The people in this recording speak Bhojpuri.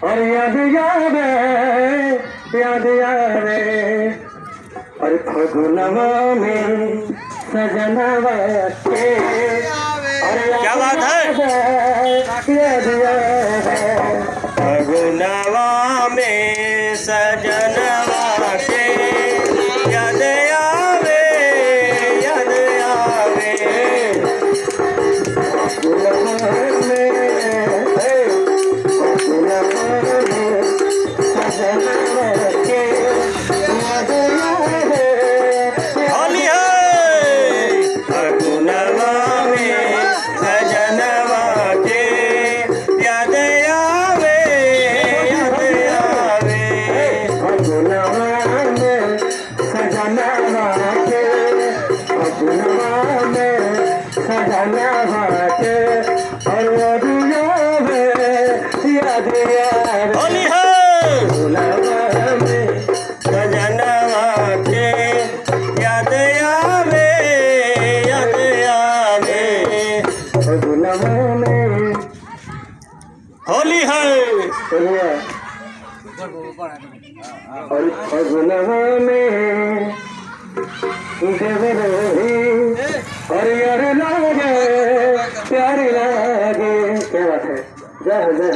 और याद यावे और फगुनवा में सजनवा के क्या बात है? याद यावे फगुनवा में सजनवा के याद आवे याद आवे। होली है फगुनवा में सजनवा के याद आवे याद आवे। होली है सजनवा के याद आवे याद आवे। होली है और फगुनवा में और यार लागे प्यारे लागे। क्या बात है? जय जय